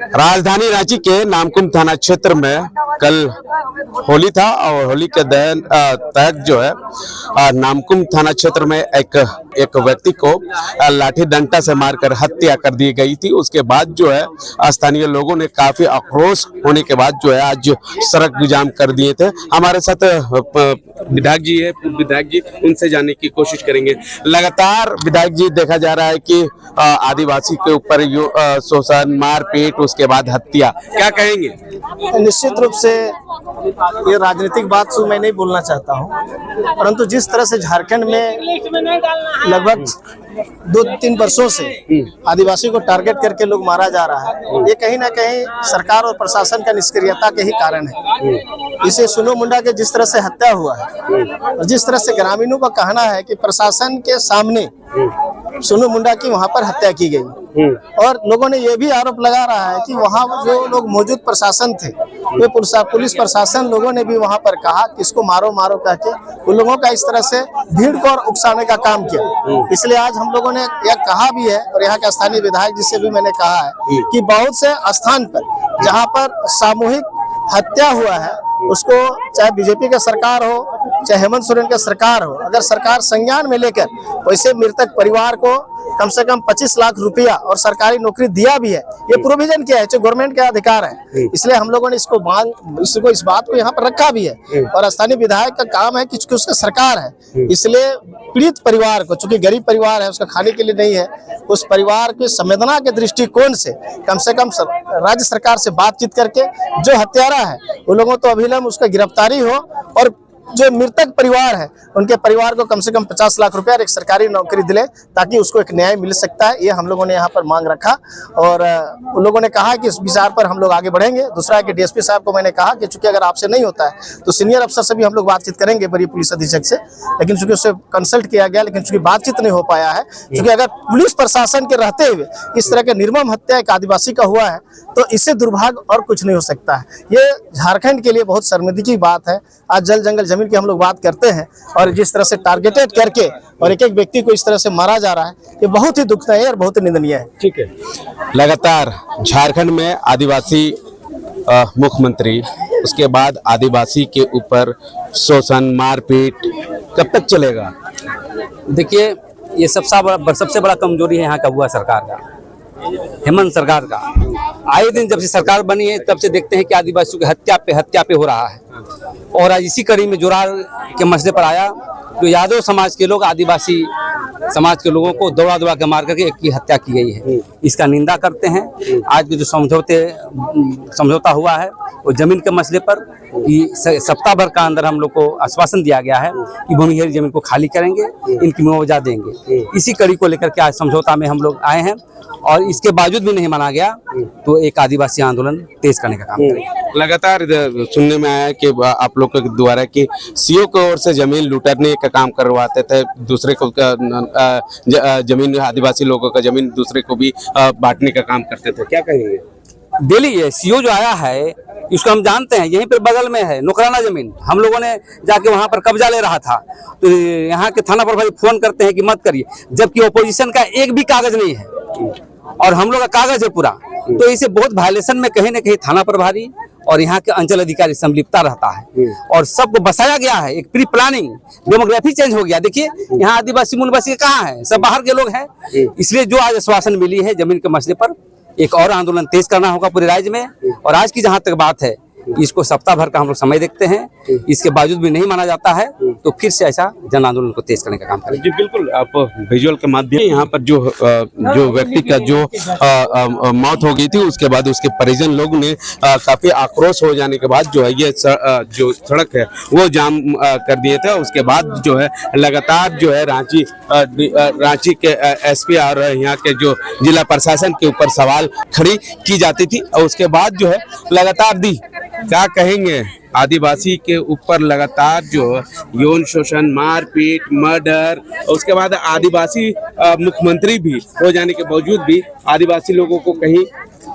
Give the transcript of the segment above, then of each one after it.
राजधानी रांची के नामकुम थाना क्षेत्र में कल होली था और होली के तहत जो है नामकुम थाना क्षेत्र में एक व्यक्ति को लाठी डंडा से मारकर हत्या कर दी गई थी। उसके बाद जो है स्थानीय लोगों ने काफी आक्रोश होने के बाद जो है आज सड़क जाम कर दिए थे। हमारे साथ विधायक जी है, विधायक जी उनसे जानने की कोशिश करेंगे। लगातार विधायक जी देखा जा रहा है कि आदिवासी के ऊपर शोषण, मारपीट, उसके बाद हत्या, क्या कहेंगे? निश्चित रूप से ये राजनीतिक बात तो मैं नहीं बोलना चाहता हूँ, परंतु जिस तरह से झारखंड में लगभग 2-3 वर्षों से आदिवासी को टारगेट करके लोग मारा जा रहा है, ये कहीं ना कहीं सरकार और प्रशासन का निष्क्रियता के ही कारण है। इसे सोनू मुंडा के जिस तरह से हत्या हुआ है और जिस तरह से ग्रामीणों का कहना है कि प्रशासन के सामने सोनू मुंडा की वहां पर हत्या की गई, और लोगों ने यह भी आरोप लगा रहा है कि वहां जो लोग मौजूद प्रशासन थे, वे पुलिस प्रशासन लोगों ने भी वहां पर कहा कि इसको मारो मारो कहके उन लोगों का इस तरह से भीड़ को उकसाने का काम किया। इसलिए आज हम लोगों ने यह कहा भी है और यहाँ के स्थानीय विधायक जी से भी मैंने कहा है कि बहुत से स्थान पर जहाँ पर सामूहिक हत्या हुआ है, उसको चाहे बीजेपी का सरकार हो चाहे हेमंत सोरेन का सरकार हो, अगर सरकार संज्ञान में लेकर वैसे मृतक परिवार को कम से कम 25 लाख रुपया और सरकारी नौकरी दिया भी है, ये प्रोविजन किया है जो गवर्नमेंट का अधिकार है। इसलिए हम लोगों ने इसको इस बात को यहाँ पर रखा भी है और स्थानीय विधायक का काम है कि चूंकि उसका सरकार है, इसलिए पीड़ित परिवार को, चूंकि गरीब परिवार है, उसका खाने के लिए नहीं है, उस परिवार की संवेदना के दृष्टिकोण से कम राज्य सरकार से बातचीत करके जो हत्यारा है उन लोगों तो अभिलंब उसका गिरफ्तारी हो, और जो मृतक परिवार है उनके परिवार को कम से कम 50 लाख रुपया और एक सरकारी नौकरी दिले, ताकि उसको एक न्याय मिल सकता है। ये हम लोगों ने यहाँ पर मांग रखा और उन लोगों ने कहा कि इस विचार पर हम लोग आगे बढ़ेंगे। दूसरा है कि डीएसपी साहब को मैंने कहा कि चूंकि अगर आपसे नहीं होता है तो सीनियर अफसर से भी हम लोग बातचीत करेंगे, वरीय पुलिस अधीक्षक से, लेकिन चूंकि उससे कंसल्ट किया गया, लेकिन चूंकि बातचीत नहीं हो पाया है, क्योंकि अगर पुलिस प्रशासन के रहते हुए इस तरह के निर्मम हत्या एक आदिवासी का हुआ है तो इससे दुर्भाग्य और कुछ नहीं हो सकता है। ये झारखंड के लिए बहुत शर्मिंदगी की बात है। आज जल जंगल जमीन की हम लोग बात करते हैं और जिस तरह से टारगेटेड करके और एक एक व्यक्ति को इस तरह से मारा जा रहा है, ये बहुत ही दुखदायी और बहुत ही निंदनीय है। ठीक है, लगातार झारखंड में आदिवासी मुख्यमंत्री, उसके बाद आदिवासी के ऊपर शोषण, मारपीट कब तक चलेगा? देखिए, ये सबसे बड़ा कमजोरी है यहाँ का हुआ सरकार का, हेमंत सरकार का। आए दिन जब से सरकार बनी है तब से देखते हैं कि आदिवासियों की हत्या पे हो रहा है, और आज इसी कड़ी में जोरार के मसले पर आया जो यादव समाज के लोग आदिवासी समाज के लोगों को दौड़ा के मार करके एक की हत्या की गई है। इसका निंदा करते हैं। आज के जो समझौता हुआ है वो जमीन के मसले पर कि सप्ताह भर का अंदर हम लोग को आश्वासन दिया गया है कि भूमिहीन जमीन को खाली करेंगे, इनकी मुआवजा देंगे। इसी कड़ी को लेकर के आज समझौता में हम लोग आए हैं, और इसके बावजूद भी नहीं माना गया तो एक आदिवासी आंदोलन तेज करने का काम करेंगे। लगातार सुनने में आया कि आप लोग के द्वारा कि सीओ की ओर से जमीन लूटने का काम करवाते थे, दूसरे को जमीन, आदिवासी लोगों का जमीन दूसरे को भी बांटने का काम करते थे, क्या कहेंगे? डेली ये सीओ जो आया है इसको हम जानते हैं, यहीं पर बगल में है नौकराना जमीन, हम लोगों ने जाके वहां पर कब्जा ले रहा था, तो यहाँ के थाना प्रभारी फोन करते हैं कि मत करिए, जबकि ओपोजिशन का एक भी कागज नहीं है और हम लोग का कागज है पूरा। तो इसे बहुत वायलेशन में कहीं न कहीं थाना प्रभारी और यहाँ के अंचल अधिकारी संलिप्तता रहता है, और सबको बसाया गया है। एक प्री प्लानिंग डेमोग्राफी चेंज हो गया। देखिए, यहाँ आदिवासी मूलवासी कहाँ है, सब बाहर के लोग हैं। इसलिए जो आज आश्वासन मिली है जमीन के मसले पर, एक और आंदोलन तेज करना होगा पूरे राज्य में। और आज की जहाँ तक बात है, इसको सप्ताह भर का हम लोग समय देखते हैं, इसके बावजूद भी नहीं माना जाता है तो फिर से ऐसा जन आंदोलन को तेज करने का काम करेंगे। जी बिल्कुल, आप विजुअल के माध्यम यहाँ पर जो व्यक्ति का जो मौत हो गई थी, उसके बाद उसके परिजन लोग ने काफी आक्रोश हो जाने के बाद जो है ये जो सड़क है वो जाम कर दिए थे। उसके बाद जो है लगातार जो है रांची के एसपी और यहाँ के जो जिला प्रशासन के ऊपर सवाल खड़ी की जाती थी, और उसके बाद जो है लगातार क्या कहेंगे, आदिवासी के ऊपर लगातार जो यौन शोषण, मारपीट, मर्डर, उसके बाद आदिवासी मुख्यमंत्री भी हो जाने के बावजूद भी आदिवासी लोगों को कहीं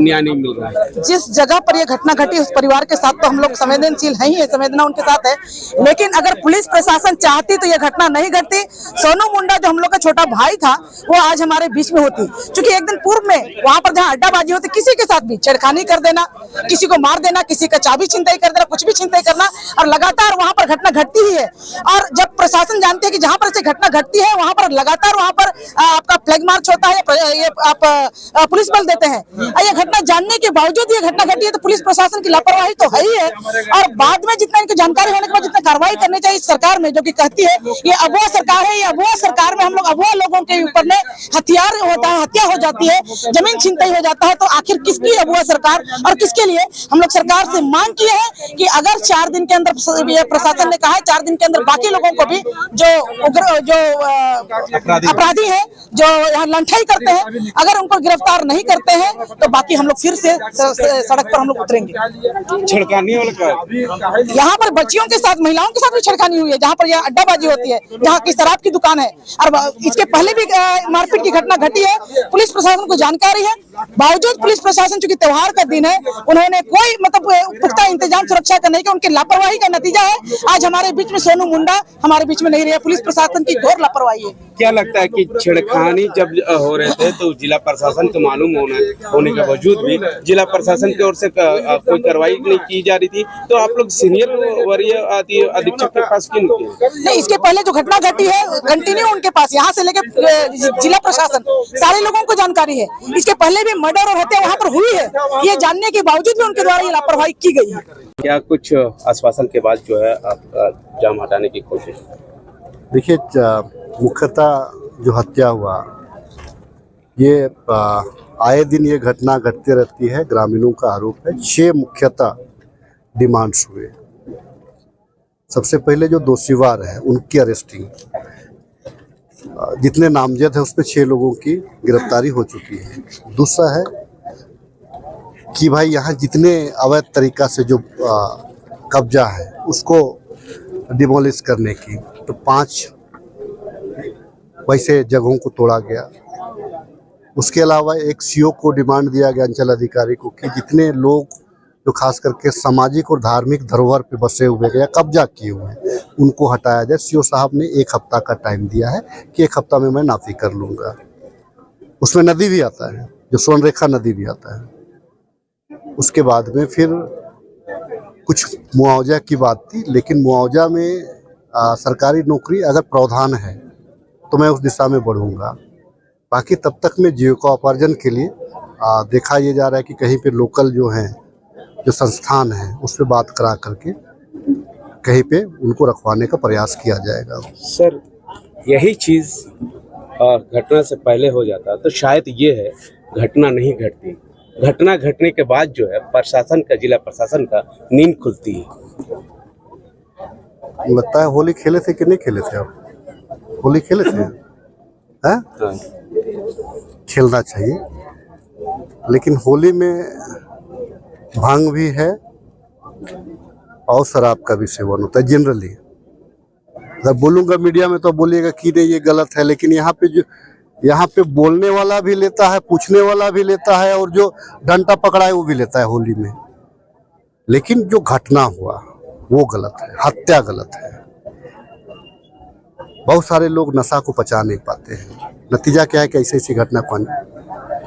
न्याय नहीं मिल रहा है? जिस जगह पर यह घटना घटी उस परिवार के साथ तो हम लोग संवेदनशील है ही है, संवेदना उनके साथ है। लेकिन अगर पुलिस प्रशासन चाहती तो यह घटना नहीं घटती। सोनू मुंडा जो हम लोग का छोटा भाई था वो आज हमारे बीच में होती, क्योंकि एक दिन पूर्व में वहां पर जहाँ अड्डाबाजी होती, किसी के साथ भी छेड़खानी कर देना, किसी को मार देना, किसी का चाबी छिनताई कर देना, कुछ भी छिनताई करना, और लगातार वहां पर घटना घटती ही है। और जब प्रशासन जानती है कि जहां पर ऐसी घटना घटती है वहां पर लगातार वहां पर आपका फ्लैग मार्च होता है, ये आप पुलिस बल देते हैं। ये घटना जानने के बावजूद ये घटना घटी है तो पुलिस प्रशासन की लापरवाही तो है ही है। और बाद में जितना इनको जानकारी होने के बाद जितना कार्रवाई करनी चाहिए इस सरकार में, जो कि कहती है ये अबुआ सरकार है, ये अबुआ सरकार में हम लोग अबुआ लोगों के ऊपर में हथियार होता है, हत्या हो जाती है, जमीन छिनताई हो जाता है, तो आखिर किसकी अबुआ सरकार और किसके लिए? हम लोग सरकार से मांग किए हैं कि अगर 4 दिन के अंदर, ये प्रशासन ने कहा है 4 दिन के अंदर बाकी लोगों को भी जो अपराधी हैं, जो यहाँ लंठाई करते हैं, अगर उनको गिरफ्तार नहीं करते हैं तो बाकी हम लोग फिर से सड़क पर हम लोग उतरेंगे। छेड़खानी यहाँ पर बच्चियों के साथ, महिलाओं के साथ भी छेड़खानी हुई है, जहाँ पर यह अड्डाबाजी होती है, जहाँ की शराब की दुकान है, और इसके पहले भी मारपीट की घटना घटी है। पुलिस प्रशासन को जानकारी है, बावजूद पुलिस प्रशासन चूंकि त्योहार का दिन है उन्होंने कोई मतलब पुख्ता इंतजाम सुरक्षा का नहीं किया। उनके लापरवाही का नतीजा है आज हमारे बीच में सोनू मुंडा हमारे बीच में नहीं रहा। पुलिस प्रशासन की घोर लापरवाही है। क्या लगता है कि छेड़खानी जब हो रहे थे तो जिला प्रशासन को मालूम होने के बावजूद भी जिला प्रशासन की ओर से कोई कार्रवाई नहीं की जा रही थी, तो आप लोग सीनियर वरीय अधीक्षक के पास क्यों नहीं? इसके पहले जो घटना घटी है कंटिन्यू उनके पास, यहाँ से लेकर जिला प्रशासन सारे लोगों को जानकारी है। इसके पहले भी मर्डर और हत्या वहाँ पर हुई है, ये जानने के बावजूद भी उनके द्वारा ये लापरवाही की गई है। क्या कुछ आश्वासन के बाद जो है आप जाम हटाने की कोशिश? देखिए, मुख्यतः जो हत्या हुआ ये आए दिन ये घटना घटती रहती है, ग्रामीणों का आरोप है। 6 मुख्यतः डिमांड्स हुए। सबसे पहले जो दोषीवार है उनकी अरेस्टिंग, जितने नामजद है उसमें 6 लोगों की गिरफ्तारी हो चुकी है। दूसरा है कि भाई यहाँ जितने अवैध तरीका से जो कब्जा है उसको डिमोलिश करने की, तो 5 वैसे जगहों को तोड़ा गया। उसके अलावा एक सीओ को डिमांड दिया गया अंचल अधिकारी को कि जितने लोग जो खास करके सामाजिक और धार्मिक धरोहर पे बसे हुए या कब्जा किए हुए हैं उनको हटाया जाए। सीओ साहब ने 1 हफ्ता का टाइम दिया है कि 1 हफ्ता में मैं नाफी कर लूँगा। उसमें नदी भी आता है, जो स्वर्णरेखा नदी भी आता है। उसके बाद में फिर कुछ मुआवजा की बात थी, लेकिन मुआवजा में सरकारी नौकरी अगर प्रावधान है तो मैं उस दिशा में बढ़ूँगा। बाकी तब तक मैं जीविकोपार्जन के लिए देखा ये जा रहा है कि कहीं पे लोकल जो हैं, जो संस्थान हैं, उस पर बात करा करके कहीं पे उनको रखवाने का प्रयास किया जाएगा। सर, यही चीज़ घटना से पहले हो जाता तो शायद ये है घटना नहीं घटती। घटना घटने के बाद जो है प्रशासन का, जिला प्रशासन का नींद खुलती है। लगता है होली खेले थे कि नहीं खेले थे आप? होली खेले थे? हैं? खेलना चाहिए, लेकिन होली में भांग भी है और शराब का भी सेवन होता है जनरली। अगर बोलूँगा मीडिया में तो बोलिएगा कि नहीं ये गलत है, लेकिन यहाँ पे बोलने वाला भी लेता है, पूछने वाला भी लेता है, और जो डंडा पकड़ा है वो भी लेता है होली में। लेकिन जो घटना हुआ वो गलत है, हत्या गलत है। बहुत सारे लोग नशा को पचा नहीं पाते हैं। नतीजा क्या है कि ऐसी ऐसी घटना को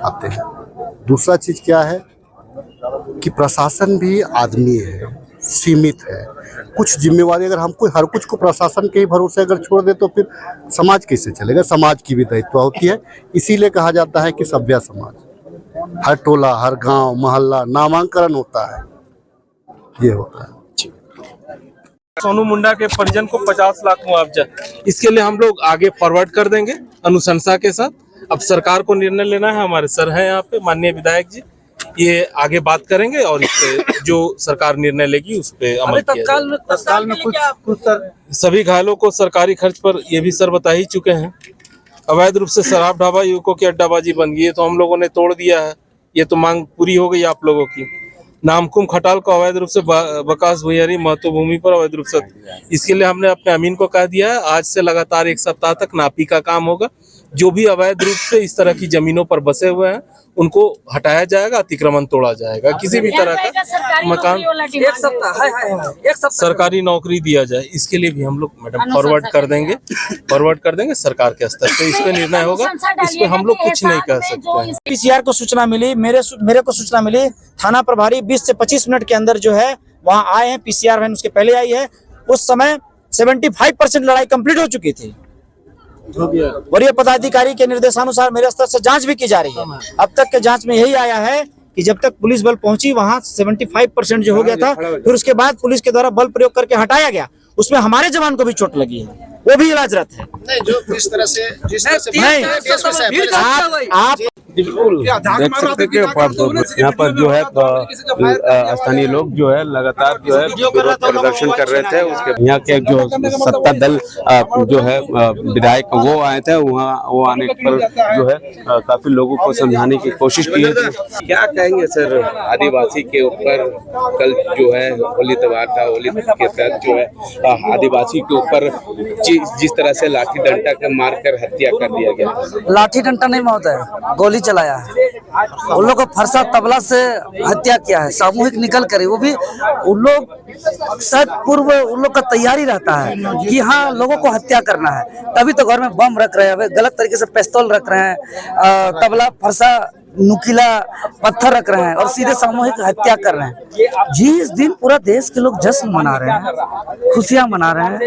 आते हैं। दूसरा चीज़ क्या है कि प्रशासन भी आदमी है, सीमित है। कुछ जिम्मेवारी अगर हम कोई हर कुछ को प्रशासन के ही भरोसे अगर छोड़ दे तो फिर समाज कैसे चलेगा? समाज की भी दायित्व होती है। इसीलिए कहा जाता है कि सभ्य समाज, हर टोला, हर गांव, मोहल्ला नामांकन होता है, ये होता है। सोनू मुंडा के परिजन को 50 लाख मुआवजा, इसके लिए हम लोग आगे फॉरवर्ड कर देंगे अनुशंसा के साथ। अब सरकार को निर्णय लेना है। हमारे सर हैं यहाँ पे, माननीय विधायक जी, ये आगे बात करेंगे और इस पे जो सरकार निर्णय लेगी उस पे अमल किया जाएगा। तत्काल में कुछ सर सभी घायलों को सरकारी खर्च पर ये भी सर बता ही चुके हैं। अवैध रूप से शराब ढाबा युवकों की अड्डाबाजी बन गई है तो हम लोगों ने तोड़ दिया है। ये तो मांग पूरी हो गई आप लोगों की। नामकुम खटाल को अवैध रूप से बकास भुइयारी महत्व भूमि पर अवैध रूप से, इसके लिए हमने अपने अमीन को कह दिया है आज से लगातार 1 सप्ताह तक नापी का काम होगा जो भी अवैध रूप से इस तरह की जमीनों पर बसे हुए हैं उनको हटाया जाएगा, अतिक्रमण तोड़ा जाएगा, किसी भी तरह का मकान सरकारी नौकरी दिया जाए, इसके लिए भी हम लोग मैडम फॉरवर्ड कर देंगे सरकार के स्तर पे इस पे निर्णय होगा। इस पे हम लोग कुछ नहीं कह सकते हैं। पीसीआर को सूचना मिली, मेरे को सूचना मिली, थाना प्रभारी 20 से 25 मिनट के अंदर जो है वहां आए हैं। पीसीआर वैन उसके पहले आई है। उस समय 75% लड़ाई कंप्लीट हो चुकी थी। वरीय पदाधिकारी के निर्देशानुसार मेरे स्तर से जांच भी की जा रही है। अब तक के जांच में यही आया है कि जब तक पुलिस बल पहुंची वहां 75% जो हो गया था, फिर उसके बाद पुलिस के द्वारा बल प्रयोग करके हटाया गया। उसमें हमारे जवान को भी चोट लगी है, वो भी इलाजरत है। नहीं, जो जिस तरह से नहीं, आप देख सकते हैं कि यहाँ पर जो है स्थानीय लोग जो है लगातार जो है विरोध प्रदर्शन कर रहे थे। उसके यहाँ के जो सत्ता दल जो है विधायक वो आए थे, वहाँ वो आने पर जो है काफी लोगों को समझाने की कोशिश की है। क्या कहेंगे सर, आदिवासी के ऊपर कल जो है होली त्योहार था, होली के तहत जो है आदिवासी के ऊपर जिस तरह से लाठी डंडा का मारकर हत्या कर दिया गया। लाठी डंडा नहीं महोदय, गोली चलाया है। उन लोग को फरसा तबला से हत्या किया है, सामूहिक निकल कर। वो भी उन लोग शायद पूर्व उन लोग का तैयारी रहता है कि हाँ लोगों को हत्या करना है, तभी तो घर में बम रख रहे हैं, गलत तरीके से पिस्तौल रख रहे हैं, तबला फरसा नुकीला पत्थर रख रहे हैं और सीधे सामूहिक हत्या कर रहे हैं। जिस दिन पूरा देश के लोग जश्न मना रहे हैं, खुशियां मना रहे हैं,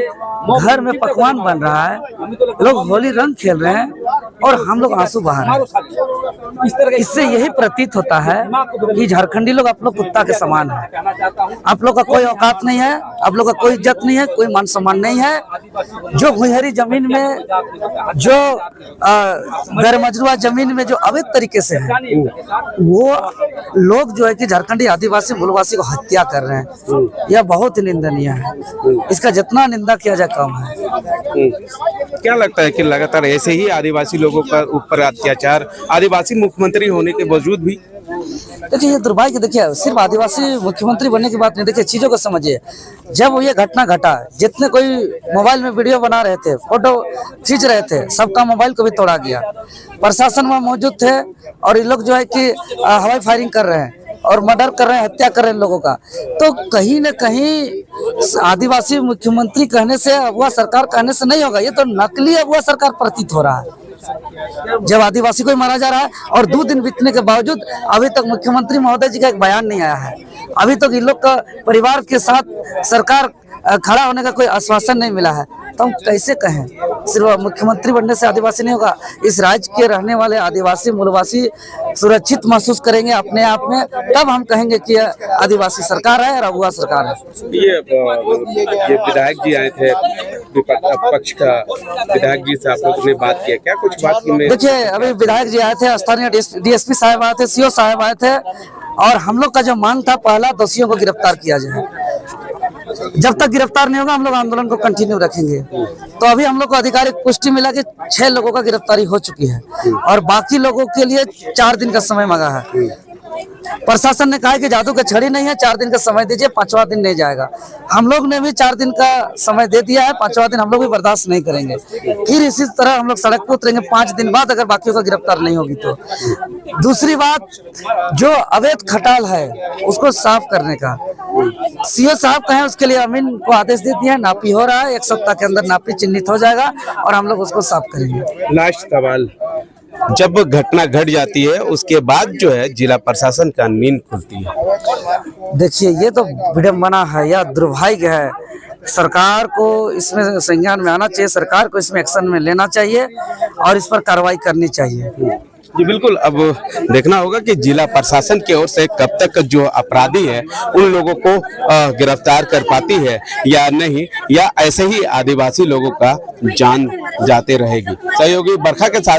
घर में पकवान बन रहा है, लोग होली रंग खेल रहे हैं और हम लोग आंसू बहा रहे हैं। इससे यही प्रतीत होता है कि झारखंडी लोग आप लोग कुत्ता के समान है। आप लोग का कोई औकात नहीं है, आप लोग का कोई इज्जत नहीं है, कोई मान सम्मान नहीं है। जो भुइहरी जमीन में, जो गैरमजरूआ जमीन में जो अवैध तरीके से है, वो लोग जो है कि झारखंडी आदिवासी मूलवासी को हत्या कर रहे हैं। यह बहुत ही निंदनीय है। इसका जितना निंदा किया जाए कम है। क्या लगता है कि लगातार ऐसे ही आदिवासी लोगों का ऊपर अत्याचार, आदिवासी मुख्यमंत्री होने के बावजूद भी? देखिए ये दुर्भाग्य, देखिए सिर्फ आदिवासी मुख्यमंत्री बनने की बात नहीं, देखिए चीजों को समझिए। जब ये घटना घटा, जितने कोई मोबाइल में वीडियो बना रहे थे, फोटो खींच रहे थे, सबका मोबाइल को भी तोड़ा गया। प्रशासन वहाँ मौजूद थे और ये लोग जो है कि हवाई फायरिंग कर रहे हैं और मर्डर कर रहे हैं, हत्या कर रहे हैं लोगों का। तो कहीं न कहीं आदिवासी मुख्यमंत्री कहने से, अगुआ सरकार कहने से नहीं होगा। ये तो नकली अगुआ सरकार प्रतीत हो रहा है। जब आदिवासी को ही मारा जा रहा है और 2 दिन बीतने के बावजूद अभी तक मुख्यमंत्री महोदय जी का एक बयान नहीं आया है। अभी तक इन लोग का परिवार के साथ सरकार खड़ा होने का कोई आश्वासन नहीं मिला है। तो हम कैसे कहें सिर्फ मुख्यमंत्री बनने से आदिवासी नहीं होगा। इस राज्य के रहने वाले आदिवासी मूलवासी सुरक्षित महसूस करेंगे अपने आप में, तब हम कहेंगे कि आदिवासी सरकार है और अगुआ सरकार है। ये विधायक जी आए थे, पक्ष का विधायक जी से आप लोगों ने बात किया, क्या कुछ बात की? देखिए अभी विधायक जी आए थे, स्थानीय डीएसपी साहब आए थे, सीओ साहब आए थे और हम लोग का जो मांग था, पहला दोषियों को गिरफ्तार किया जाए। जब तक गिरफ्तार नहीं होगा हम लोग आंदोलन को कंटिन्यू रखेंगे। तो अभी हम लोग को आधिकारिक पुष्टि मिला कि 6 लोगों का गिरफ्तारी हो चुकी है और बाकी लोगों के लिए 4 दिन का समय मांगा है। प्रशासन ने कहा कि जादू का छड़ी नहीं है, 4 दिन का समय दीजिए, 5वां दिन नहीं जाएगा। हम लोग ने भी 4 दिन का समय दे दिया है, 5वां दिन हम लोग भी बर्दाश्त नहीं करेंगे। फिर इसी तरह हम लोग सड़क पर उतरेंगे 5 दिन बाद, अगर बाकियों का गिरफ्तार नहीं होगी तो। दूसरी बात, जो अवैध खटाल है उसको साफ करने का सीओ साहब कहें, उसके लिए अमीन को आदेश दे दिया है। नापी हो रहा है, 1 सप्ताह के अंदर नापी चिन्हित हो जाएगा और हम लोग उसको साफ करेंगे। लास्ट सवाल, जब घटना घट जाती है उसके बाद जो है जिला प्रशासन का नींद खुलती है। देखिए ये तो विडम्बना है या दुर्भाग्य है। सरकार को इसमें संज्ञान में आना चाहिए, सरकार को इसमें एक्शन में लेना चाहिए और इस पर कार्रवाई करनी चाहिए। जी बिल्कुल, अब देखना होगा कि जिला प्रशासन की ओर से कब तक जो अपराधी है उन लोगों को गिरफ्तार कर पाती है या नहीं, या ऐसे ही आदिवासी लोगों का जान जाते रहेगी। सहयोगी बरखा के साथ